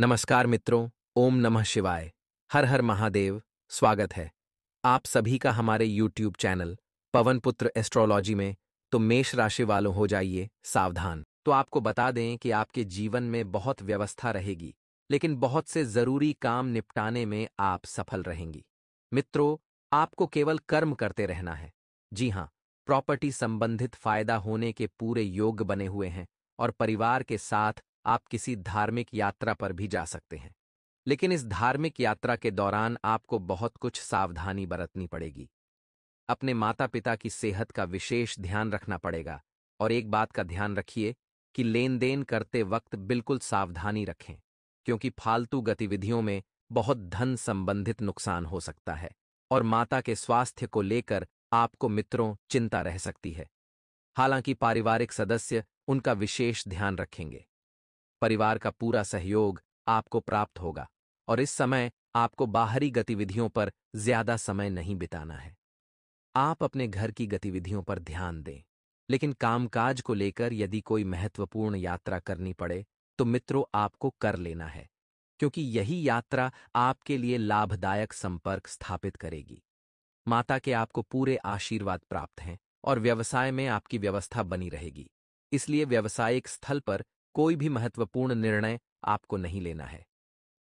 नमस्कार मित्रों, ओम नमः शिवाय। हर हर महादेव। स्वागत है आप सभी का हमारे YouTube चैनल पवन पुत्र एस्ट्रोलॉजी में। तो मेष राशि वालों हो जाइए सावधान। तो आपको बता दें कि आपके जीवन में बहुत व्यवस्था रहेगी, लेकिन बहुत से जरूरी काम निपटाने में आप सफल रहेंगी। मित्रों, आपको केवल कर्म करते रहना है। जी हाँ, प्रॉपर्टी संबंधित फायदा होने के पूरे योग बने हुए हैं और परिवार के साथ आप किसी धार्मिक यात्रा पर भी जा सकते हैं। लेकिन इस धार्मिक यात्रा के दौरान आपको बहुत कुछ सावधानी बरतनी पड़ेगी। अपने माता पिता की सेहत का विशेष ध्यान रखना पड़ेगा और एक बात का ध्यान रखिए कि लेन देन करते वक्त बिल्कुल सावधानी रखें, क्योंकि फालतू गतिविधियों में बहुत धन संबंधित नुकसान हो सकता है और माता के स्वास्थ्य को लेकर आपको मित्रों चिंता रह सकती है। हालांकि पारिवारिक सदस्य उनका विशेष ध्यान रखेंगे। परिवार का पूरा सहयोग आपको प्राप्त होगा और इस समय आपको बाहरी गतिविधियों पर ज्यादा समय नहीं बिताना है। आप अपने घर की गतिविधियों पर ध्यान दें, लेकिन कामकाज को लेकर यदि कोई महत्वपूर्ण यात्रा करनी पड़े तो मित्रों आपको कर लेना है, क्योंकि यही यात्रा आपके लिए लाभदायक संपर्क स्थापित करेगी। माता के आपको पूरे आशीर्वाद प्राप्त हैं और व्यवसाय में आपकी व्यवस्था बनी रहेगी। इसलिए व्यावसायिक स्थल पर कोई भी महत्वपूर्ण निर्णय आपको नहीं लेना है।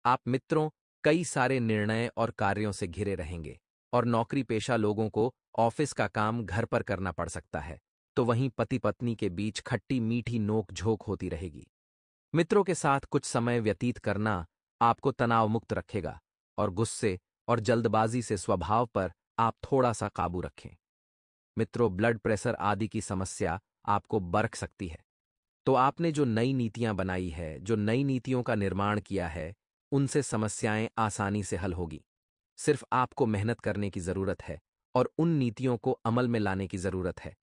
आप मित्रों कई सारे निर्णय और कार्यों से घिरे रहेंगे और नौकरी पेशा लोगों को ऑफिस का काम घर पर करना पड़ सकता है, तो वहीं पति पत्नी के बीच खट्टी मीठी नोक झोंक होती रहेगी। मित्रों के साथ कुछ समय व्यतीत करना आपको तनाव मुक्त रखेगा और गुस्से और जल्दबाजी से स्वभाव पर आप थोड़ा सा काबू रखें। मित्रों, ब्लड प्रेशर आदि की समस्या आपको बरख सकती है, तो आपने जो नई नीतियां बनाई है, जो नई नीतियों का निर्माण किया है, उनसे समस्याएं आसानी से हल होगी। सिर्फ आपको मेहनत करने की जरूरत है और उन नीतियों को अमल में लाने की जरूरत है।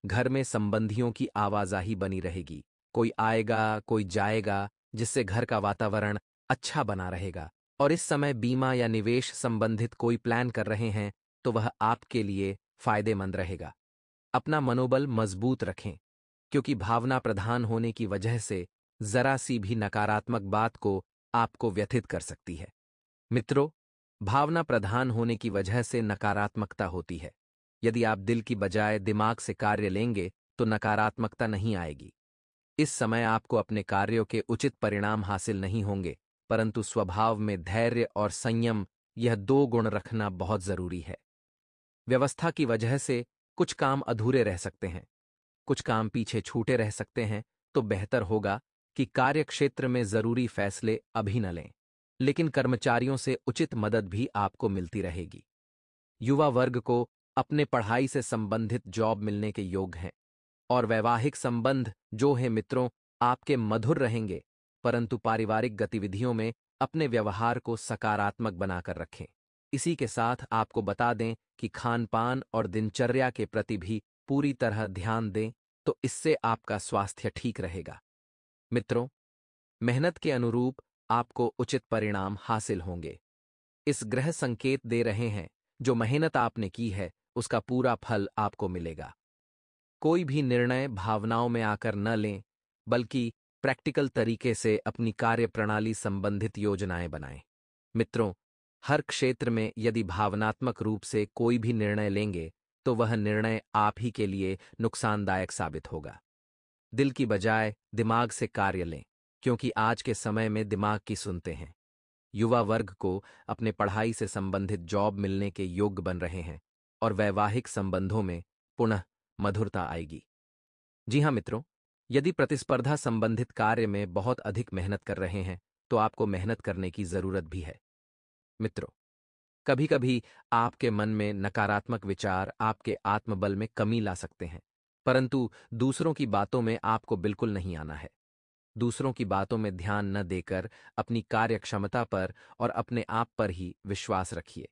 घर में संबंधियों की आवाजाही बनी रहेगी, कोई आएगा कोई जाएगा, जिससे घर का वातावरण अच्छा बना रहेगा। और इस समय बीमा या निवेश संबंधित कोई प्लान कर रहे हैं तो वह आपके लिए फायदेमंद रहेगा। अपना मनोबल मजबूत रखें, क्योंकि भावना प्रधान होने की वजह से जरा सी भी नकारात्मक बात को आपको व्यथित कर सकती है। मित्रों, भावना प्रधान होने की वजह से नकारात्मकता होती है। यदि आप दिल की बजाय दिमाग से कार्य लेंगे तो नकारात्मकता नहीं आएगी। इस समय आपको अपने कार्यों के उचित परिणाम हासिल नहीं होंगे, परंतु स्वभाव में धैर्य और संयम, यह दो गुण रखना बहुत जरूरी है। व्यवस्था की वजह से कुछ काम अधूरे रह सकते हैं, कुछ काम पीछे छूटे रह सकते हैं, तो बेहतर होगा कि कार्यक्षेत्र में जरूरी फैसले अभी न लें, लेकिन कर्मचारियों से उचित मदद भी आपको मिलती रहेगी। युवा वर्ग को अपने पढ़ाई से संबंधित जॉब मिलने के योग हैं और वैवाहिक संबंध जो है मित्रों आपके मधुर रहेंगे, परंतु पारिवारिक गतिविधियों में अपने व्यवहार को सकारात्मक बनाकर रखें। इसी के साथ आपको बता दें कि खान पान और दिनचर्या के प्रति भी पूरी तरह ध्यान दें, तो इससे आपका स्वास्थ्य ठीक रहेगा। मित्रों, मेहनत के अनुरूप आपको उचित परिणाम हासिल होंगे। इस ग्रह संकेत दे रहे हैं जो मेहनत आपने की है उसका पूरा फल आपको मिलेगा। कोई भी निर्णय भावनाओं में आकर न लें, बल्कि प्रैक्टिकल तरीके से अपनी कार्य प्रणाली संबंधित योजनाएं बनाएं। मित्रों, हर क्षेत्र में यदि भावनात्मक रूप से कोई भी निर्णय लेंगे तो वह निर्णय आप ही के लिए नुकसानदायक साबित होगा। दिल की बजाय दिमाग से कार्य लें, क्योंकि आज के समय में दिमाग की सुनते हैं। युवा वर्ग को अपने पढ़ाई से संबंधित जॉब मिलने के योग्य बन रहे हैं और वैवाहिक संबंधों में पुनः मधुरता आएगी। जी हाँ मित्रों, यदि प्रतिस्पर्धा संबंधित कार्य में बहुत अधिक मेहनत कर रहे हैं तो आपको मेहनत करने की जरूरत भी है। मित्रों, कभी कभी आपके मन में नकारात्मक विचार आपके आत्मबल में कमी ला सकते हैं, परंतु दूसरों की बातों में आपको बिल्कुल नहीं आना है। दूसरों की बातों में ध्यान न देकर अपनी कार्य क्षमता पर और अपने आप पर ही विश्वास रखिए,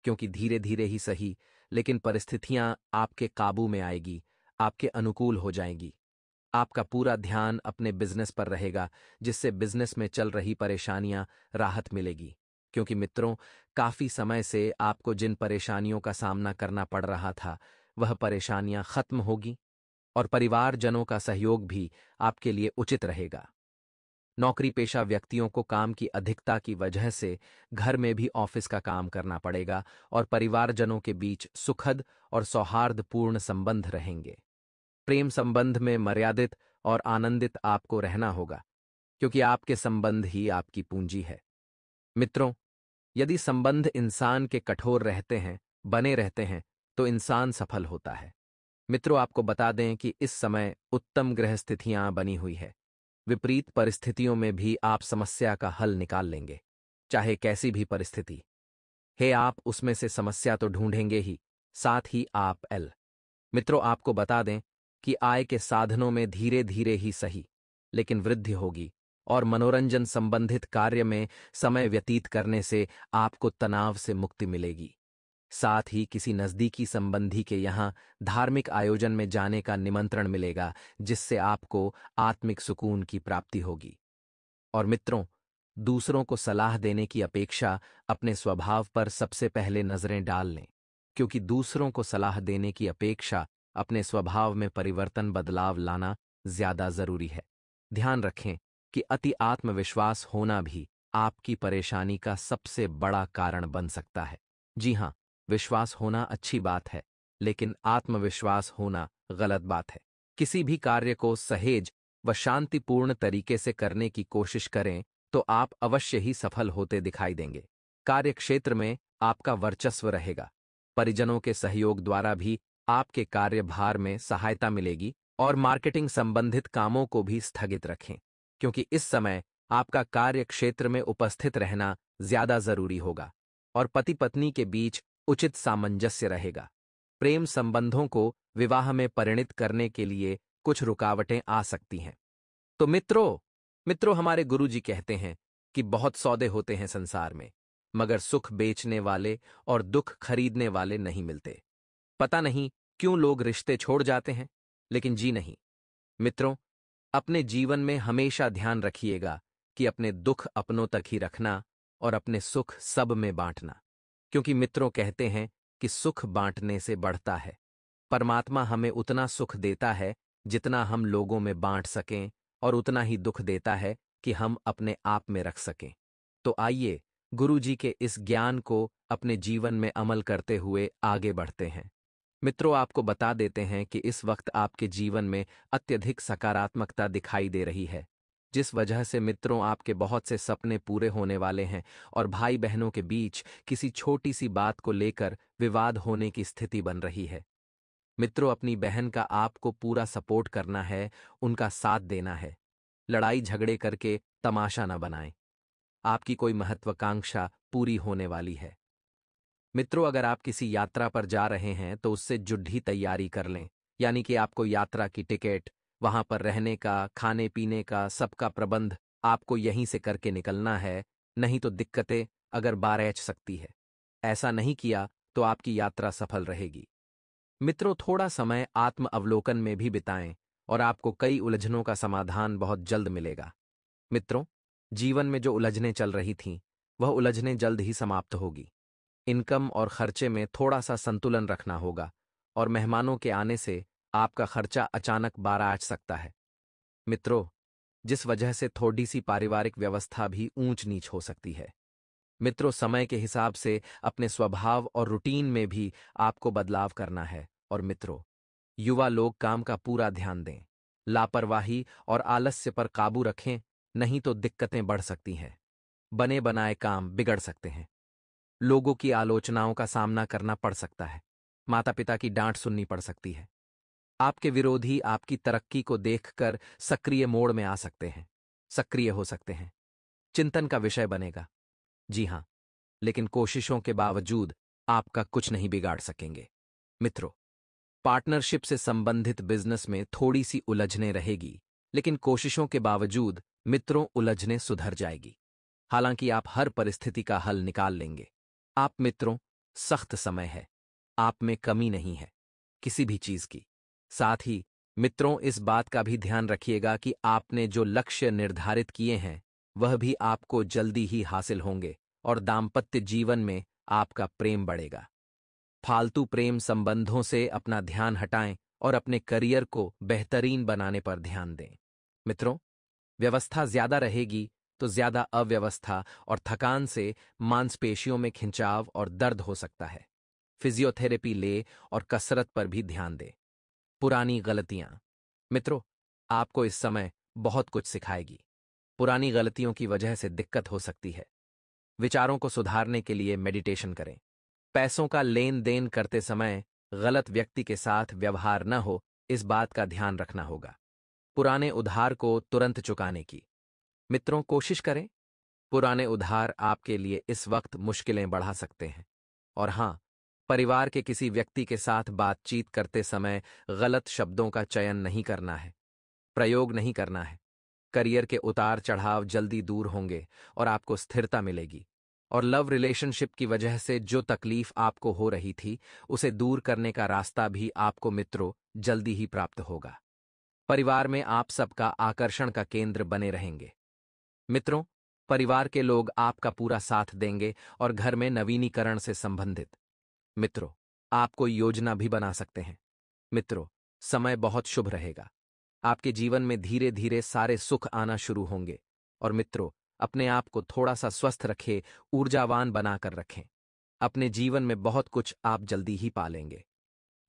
क्योंकि धीरे धीरे ही सही, लेकिन परिस्थितियां आपके काबू में आएगी, आपके अनुकूल हो जाएंगी। आपका पूरा ध्यान अपने बिजनेस पर रहेगा, जिससे बिजनेस में चल रही परेशानियां राहत मिलेगी। क्योंकि मित्रों, काफी समय से आपको जिन परेशानियों का सामना करना पड़ रहा था वह परेशानियां खत्म होगी और परिवारजनों का सहयोग भी आपके लिए उचित रहेगा। नौकरी पेशा व्यक्तियों को काम की अधिकता की वजह से घर में भी ऑफिस का काम करना पड़ेगा और परिवारजनों के बीच सुखद और सौहार्दपूर्ण संबंध रहेंगे। प्रेम संबंध में मर्यादित और आनंदित आपको रहना होगा, क्योंकि आपके संबंध ही आपकी पूंजी है। मित्रों, यदि संबंध इंसान के कठोर रहते हैं, बने रहते हैं, तो इंसान सफल होता है। मित्रों, आपको बता दें कि इस समय उत्तम ग्रह स्थितियां बनी हुई है। विपरीत परिस्थितियों में भी आप समस्या का हल निकाल लेंगे, चाहे कैसी भी परिस्थिति है। आप उसमें से समस्या तो ढूंढेंगे ही, साथ ही आप मित्रों, आपको बता दें कि आय के साधनों में धीरे धीरे ही सही, लेकिन वृद्धि होगी और मनोरंजन संबंधित कार्य में समय व्यतीत करने से आपको तनाव से मुक्ति मिलेगी। साथ ही किसी नज़दीकी संबंधी के यहाँ धार्मिक आयोजन में जाने का निमंत्रण मिलेगा, जिससे आपको आत्मिक सुकून की प्राप्ति होगी। और मित्रों, दूसरों को सलाह देने की अपेक्षा अपने स्वभाव पर सबसे पहले नजरें डाल लें, क्योंकि दूसरों को सलाह देने की अपेक्षा अपने स्वभाव में परिवर्तन बदलाव लाना ज्यादा जरूरी है। ध्यान रखें कि अति आत्मविश्वास होना भी आपकी परेशानी का सबसे बड़ा कारण बन सकता है। जी हाँ, विश्वास होना अच्छी बात है, लेकिन आत्मविश्वास होना गलत बात है। किसी भी कार्य को सहेज व शांतिपूर्ण तरीके से करने की कोशिश करें तो आप अवश्य ही सफल होते दिखाई देंगे। कार्यक्षेत्र में आपका वर्चस्व रहेगा। परिजनों के सहयोग द्वारा भी आपके कार्यभार में सहायता मिलेगी और मार्केटिंग संबंधित कामों को भी स्थगित रखें, क्योंकि इस समय आपका कार्यक्षेत्र में उपस्थित रहना ज्यादा जरूरी होगा और पति पत्नी के बीच उचित सामंजस्य रहेगा। प्रेम संबंधों को विवाह में परिणित करने के लिए कुछ रुकावटें आ सकती हैं। तो मित्रों हमारे गुरुजी कहते हैं कि बहुत सौदे होते हैं संसार में, मगर सुख बेचने वाले और दुख खरीदने वाले नहीं मिलते। पता नहीं क्यों लोग रिश्ते छोड़ जाते हैं, लेकिन जी नहीं मित्रों, अपने जीवन में हमेशा ध्यान रखिएगा कि अपने दुख अपनों तक ही रखना और अपने सुख सब में बांटना, क्योंकि मित्रों कहते हैं कि सुख बांटने से बढ़ता है। परमात्मा हमें उतना सुख देता है जितना हम लोगों में बांट सकें, और उतना ही दुख देता है कि हम अपने आप में रख सकें। तो आइए गुरु जी के इस ज्ञान को अपने जीवन में अमल करते हुए आगे बढ़ते हैं। मित्रों, आपको बता देते हैं कि इस वक्त आपके जीवन में अत्यधिक सकारात्मकता दिखाई दे रही है, जिस वजह से मित्रों आपके बहुत से सपने पूरे होने वाले हैं और भाई बहनों के बीच किसी छोटी सी बात को लेकर विवाद होने की स्थिति बन रही है। मित्रों, अपनी बहन का आपको पूरा सपोर्ट करना है, उनका साथ देना है। लड़ाई झगड़े करके तमाशा न बनाएं। आपकी कोई महत्वाकांक्षा पूरी होने वाली है। मित्रों, अगर आप किसी यात्रा पर जा रहे हैं तो उससे जुड़ी तैयारी कर लें, यानी कि आपको यात्रा की टिकट, वहां पर रहने का, खाने पीने का सबका प्रबंध आपको यहीं से करके निकलना है, नहीं तो दिक्कतें अगर बारैच सकती है। ऐसा नहीं किया तो आपकी यात्रा सफल रहेगी। मित्रों, थोड़ा समय आत्म अवलोकन में भी बिताएं और आपको कई उलझनों का समाधान बहुत जल्द मिलेगा। मित्रों, जीवन में जो उलझनें चल रही थीं, वह उलझनें जल्द ही समाप्त होगी। इनकम और खर्चे में थोड़ा सा संतुलन रखना होगा और मेहमानों के आने से आपका खर्चा अचानक बारा आ सकता है। मित्रों, जिस वजह से थोड़ी सी पारिवारिक व्यवस्था भी ऊंच नीच हो सकती है। मित्रों, समय के हिसाब से अपने स्वभाव और रूटीन में भी आपको बदलाव करना है। और मित्रों, युवा लोग काम का पूरा ध्यान दें, लापरवाही और आलस्य पर काबू रखें, नहीं तो दिक्कतें बढ़ सकती हैं। बने बनाए काम बिगड़ सकते हैं। लोगों की आलोचनाओं का सामना करना पड़ सकता है। माता पिता की डांट सुननी पड़ सकती है। आपके विरोधी आपकी तरक्की को देखकर सक्रिय मोड में आ सकते हैं, सक्रिय हो सकते हैं। चिंतन का विषय बनेगा। जी हां, लेकिन कोशिशों के बावजूद आपका कुछ नहीं बिगाड़ सकेंगे। मित्रों, पार्टनरशिप से संबंधित बिजनेस में थोड़ी सी उलझने रहेगी, लेकिन कोशिशों के बावजूद मित्रों उलझने सुधर जाएगी। हालांकि आप हर परिस्थिति का हल निकाल लेंगे। आप मित्रों, सख्त समय है, आप में कमी नहीं है किसी भी चीज की। साथ ही मित्रों, इस बात का भी ध्यान रखिएगा कि आपने जो लक्ष्य निर्धारित किए हैं वह भी आपको जल्दी ही हासिल होंगे और दाम्पत्य जीवन में आपका प्रेम बढ़ेगा। फालतू प्रेम संबंधों से अपना ध्यान हटाएं और अपने करियर को बेहतरीन बनाने पर ध्यान दें। मित्रों, व्यवस्था ज्यादा रहेगी तो ज्यादा अव्यवस्था और थकान से मांसपेशियों में खिंचाव और दर्द हो सकता है। फिजियोथेरेपी ले और कसरत पर भी ध्यान दे। पुरानी गलतियां। मित्रों, आपको इस समय बहुत कुछ सिखाएगी। पुरानी गलतियों की वजह से दिक्कत हो सकती है। विचारों को सुधारने के लिए मेडिटेशन करें। पैसों का लेन देन करते समय गलत व्यक्ति के साथ व्यवहार न हो, इस बात का ध्यान रखना होगा। पुराने उधार को तुरंत चुकाने की। मित्रों, कोशिश करें। पुराने उधार आपके लिए इस वक्त मुश्किलें बढ़ा सकते हैं। और हां, परिवार के किसी व्यक्ति के साथ बातचीत करते समय गलत शब्दों का चयन नहीं करना है, प्रयोग नहीं करना है। करियर के उतार चढ़ाव जल्दी दूर होंगे और आपको स्थिरता मिलेगी। और लव रिलेशनशिप की वजह से जो तकलीफ आपको हो रही थी, उसे दूर करने का रास्ता भी आपको मित्रों जल्दी ही प्राप्त होगा। परिवार में आप सबका आकर्षण का केंद्र बने रहेंगे। मित्रों, परिवार के लोग आपका पूरा साथ देंगे और घर में नवीनीकरण से संबंधित। मित्रों, आप कोई योजना भी बना सकते हैं। मित्रों, समय बहुत शुभ रहेगा। आपके जीवन में धीरे धीरे सारे सुख आना शुरू होंगे। और मित्रों, अपने आप को थोड़ा सा स्वस्थ रखें, ऊर्जावान बनाकर रखें। अपने जीवन में बहुत कुछ आप जल्दी ही पालेंगे।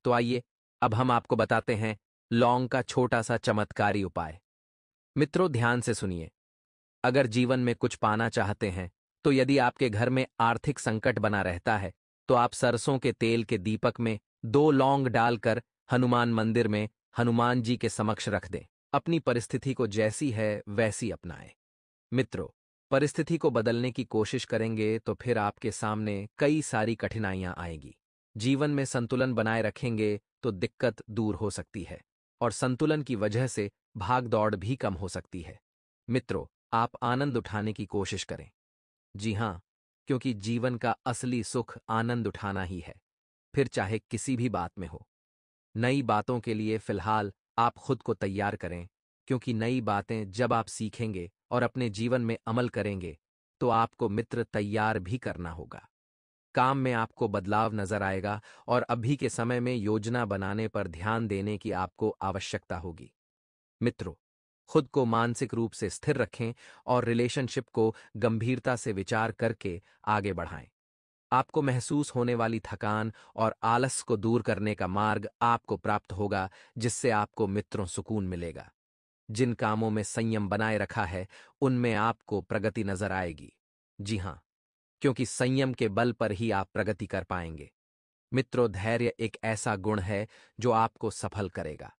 तो आइए, अब हम आपको बताते हैं लौंग का छोटा सा चमत्कारी उपाय। मित्रों, ध्यान से सुनिए। अगर जीवन में कुछ पाना चाहते हैं, तो यदि आपके घर में आर्थिक संकट बना रहता है, तो आप सरसों के तेल के दीपक में 2 लौंग डालकर हनुमान मंदिर में हनुमान जी के समक्ष रख दें। अपनी परिस्थिति को जैसी है वैसी अपनाएं। मित्रों, परिस्थिति को बदलने की कोशिश करेंगे तो फिर आपके सामने कई सारी कठिनाइयां आएगी। जीवन में संतुलन बनाए रखेंगे तो दिक्कत दूर हो सकती है और संतुलन की वजह से भाग दौड़ भी कम हो सकती है। मित्रों, आप आनंद उठाने की कोशिश करें। जी हां, क्योंकि जीवन का असली सुख आनंद उठाना ही है, फिर चाहे किसी भी बात में हो। नई बातों के लिए फिलहाल आप खुद को तैयार करें, क्योंकि नई बातें जब आप सीखेंगे और अपने जीवन में अमल करेंगे, तो आपको मित्र तैयार भी करना होगा। काम में आपको बदलाव नजर आएगा और अभी के समय में योजना बनाने पर ध्यान देने की आपको आवश्यकता होगी। मित्रों, खुद को मानसिक रूप से स्थिर रखें और रिलेशनशिप को गंभीरता से विचार करके आगे बढ़ाएं। आपको महसूस होने वाली थकान और आलस को दूर करने का मार्ग आपको प्राप्त होगा, जिससे आपको मित्रों सुकून मिलेगा। जिन कामों में संयम बनाए रखा है, उनमें आपको प्रगति नजर आएगी। जी हां, क्योंकि संयम के बल पर ही आप प्रगति कर पाएंगे। मित्रों, धैर्य एक ऐसा गुण है जो आपको सफल करेगा।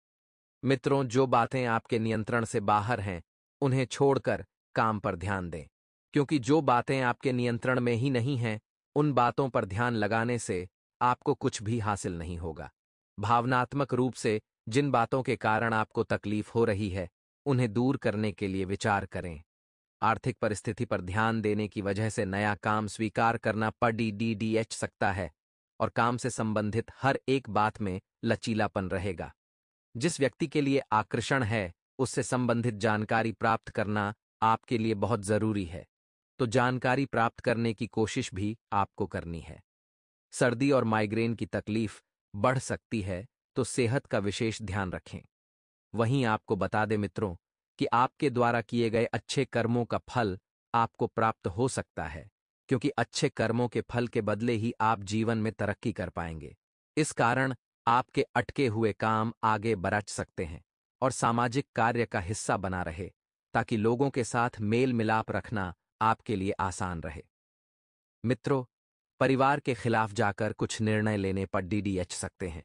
मित्रों, जो बातें आपके नियंत्रण से बाहर हैं, उन्हें छोड़कर काम पर ध्यान दें, क्योंकि जो बातें आपके नियंत्रण में ही नहीं हैं, उन बातों पर ध्यान लगाने से आपको कुछ भी हासिल नहीं होगा। भावनात्मक रूप से जिन बातों के कारण आपको तकलीफ हो रही है, उन्हें दूर करने के लिए विचार करें। आर्थिक परिस्थिति पर ध्यान देने की वजह से नया काम स्वीकार करना पड़ सकता है और काम से संबंधित हर एक बात में लचीलापन रहेगा। जिस व्यक्ति के लिए आकर्षण है, उससे संबंधित जानकारी प्राप्त करना आपके लिए बहुत जरूरी है, तो जानकारी प्राप्त करने की कोशिश भी आपको करनी है। सर्दी और माइग्रेन की तकलीफ बढ़ सकती है, तो सेहत का विशेष ध्यान रखें। वहीं आपको बता दें मित्रों कि आपके द्वारा किए गए अच्छे कर्मों का फल आपको प्राप्त हो सकता है, क्योंकि अच्छे कर्मों के फल के बदले ही आप जीवन में तरक्की कर पाएंगे। इस कारण आपके अटके हुए काम आगे बढ़ सकते हैं और सामाजिक कार्य का हिस्सा बना रहे, ताकि लोगों के साथ मेल मिलाप रखना आपके लिए आसान रहे। मित्रों, परिवार के खिलाफ जाकर कुछ निर्णय लेने पर सकते हैं।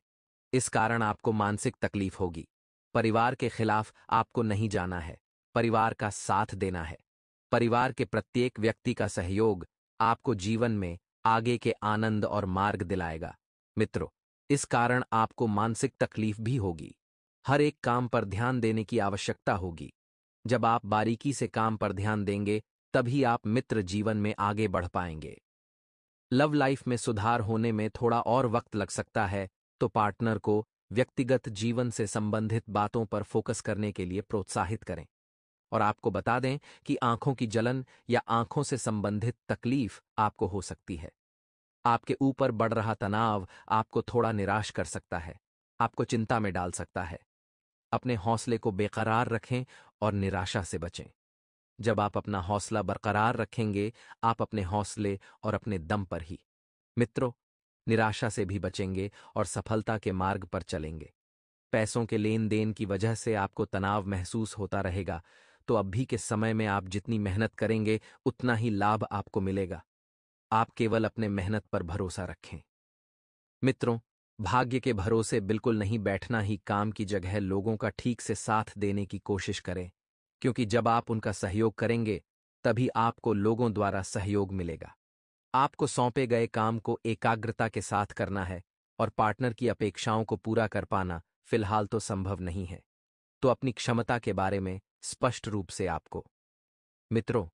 इस कारण आपको मानसिक तकलीफ होगी। परिवार के खिलाफ आपको नहीं जाना है, परिवार का साथ देना है। परिवार के प्रत्येक व्यक्ति का सहयोग आपको जीवन में आगे के आनंद और मार्ग दिलाएगा। मित्रों, इस कारण आपको मानसिक तकलीफ भी होगी। हर एक काम पर ध्यान देने की आवश्यकता होगी। जब आप बारीकी से काम पर ध्यान देंगे, तभी आप मित्र जीवन में आगे बढ़ पाएंगे। लव लाइफ में सुधार होने में थोड़ा और वक्त लग सकता है, तो पार्टनर को व्यक्तिगत जीवन से संबंधित बातों पर फोकस करने के लिए प्रोत्साहित करें। और आपको बता दें कि आंखों की जलन या आंखों से संबंधित तकलीफ आपको हो सकती है। आपके ऊपर बढ़ रहा तनाव आपको थोड़ा निराश कर सकता है, आपको चिंता में डाल सकता है। अपने हौसले को बेकरार रखें और निराशा से बचें। जब आप अपना हौसला बरकरार रखेंगे, आप अपने हौसले और अपने दम पर ही मित्रों निराशा से भी बचेंगे और सफलता के मार्ग पर चलेंगे। पैसों के लेन देन की वजह से आपको तनाव महसूस होता रहेगा, तो अभी के समय में आप जितनी मेहनत करेंगे उतना ही लाभ आपको मिलेगा। आप केवल अपने मेहनत पर भरोसा रखें। मित्रों, भाग्य के भरोसे बिल्कुल नहीं बैठना ही काम की जगह लोगों का ठीक से साथ देने की कोशिश करें, क्योंकि जब आप उनका सहयोग करेंगे तभी आपको लोगों द्वारा सहयोग मिलेगा। आपको सौंपे गए काम को एकाग्रता के साथ करना है और पार्टनर की अपेक्षाओं को पूरा कर पाना फिलहाल तो संभव नहीं है। तो अपनी क्षमता के बारे में स्पष्ट रूप से आपको मित्रों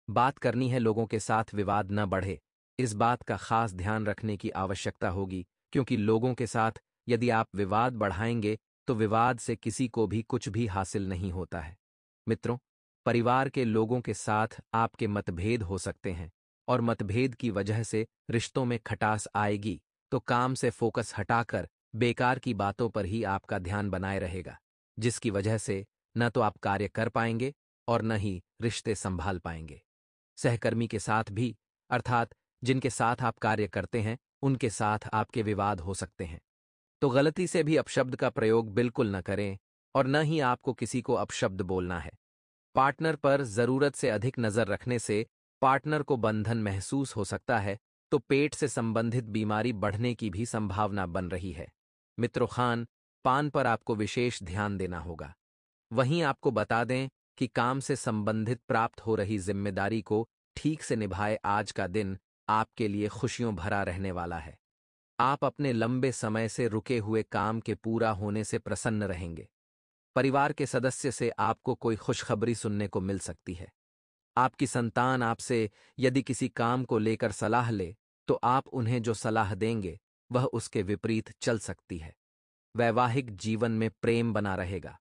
बात करनी है। लोगों के साथ विवाद न बढ़े, इस बात का खास ध्यान रखने की आवश्यकता होगी, क्योंकि लोगों के साथ यदि आप विवाद बढ़ाएंगे तो विवाद से किसी को भी कुछ भी हासिल नहीं होता है। मित्रों, परिवार के लोगों के साथ आपके मतभेद हो सकते हैं और मतभेद की वजह से रिश्तों में खटास आएगी, तो काम से फोकस हटाकर बेकार की बातों पर ही आपका ध्यान बनाए रहेगा, जिसकी वजह से न तो आप कार्य कर पाएंगे और न ही रिश्ते संभाल पाएंगे। सहकर्मी के साथ भी, अर्थात जिनके साथ आप कार्य करते हैं, उनके साथ आपके विवाद हो सकते हैं। तो गलती से भी अपशब्द का प्रयोग बिल्कुल न करें और न ही आपको किसी को अपशब्द बोलना है। पार्टनर पर जरूरत से अधिक नजर रखने से पार्टनर को बंधन महसूस हो सकता है, तो पेट से संबंधित बीमारी बढ़ने की भी संभावना बन रही है। मित्रों, खान पान पर आपको विशेष ध्यान देना होगा। वहीं आपको बता दें कि काम से संबंधित प्राप्त हो रही जिम्मेदारी को ठीक से निभाए। आज का दिन आपके लिए खुशियों भरा रहने वाला है। आप अपने लंबे समय से रुके हुए काम के पूरा होने से प्रसन्न रहेंगे। परिवार के सदस्य से आपको कोई खुशखबरी सुनने को मिल सकती है। आपकी संतान आपसे यदि किसी काम को लेकर सलाह ले, तो आप उन्हें जो सलाह देंगे वह उसके विपरीत चल सकती है। वैवाहिक जीवन में प्रेम बना रहेगा।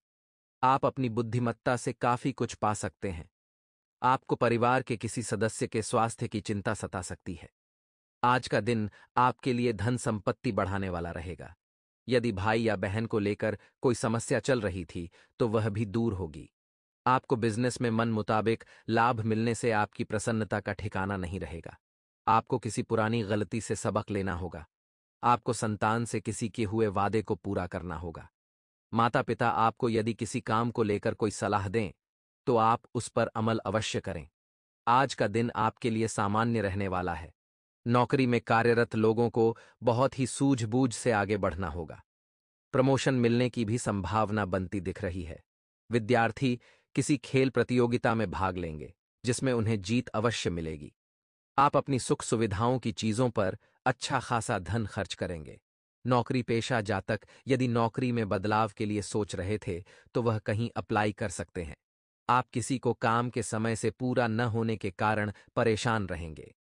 आप अपनी बुद्धिमत्ता से काफी कुछ पा सकते हैं। आपको परिवार के किसी सदस्य के स्वास्थ्य की चिंता सता सकती है। आज का दिन आपके लिए धन संपत्ति बढ़ाने वाला रहेगा। यदि भाई या बहन को लेकर कोई समस्या चल रही थी, तो वह भी दूर होगी। आपको बिजनेस में मन मुताबिक लाभ मिलने से आपकी प्रसन्नता का ठिकाना नहीं रहेगा। आपको किसी पुरानी गलती से सबक लेना होगा। आपको संतान से किसी किए हुए वादे को पूरा करना होगा। माता पिता आपको यदि किसी काम को लेकर कोई सलाह दें, तो आप उस पर अमल अवश्य करें। आज का दिन आपके लिए सामान्य रहने वाला है। नौकरी में कार्यरत लोगों को बहुत ही सूझबूझ से आगे बढ़ना होगा। प्रमोशन मिलने की भी संभावना बनती दिख रही है। विद्यार्थी किसी खेल प्रतियोगिता में भाग लेंगे, जिसमें उन्हें जीत अवश्य मिलेगी। आप अपनी सुख सुविधाओं की चीजों पर अच्छा खासा धन खर्च करेंगे। नौकरी पेशा जातक यदि नौकरी में बदलाव के लिए सोच रहे थे, तो वह कहीं अप्लाई कर सकते हैं। आप किसी को काम के समय से पूरा न होने के कारण परेशान रहेंगे।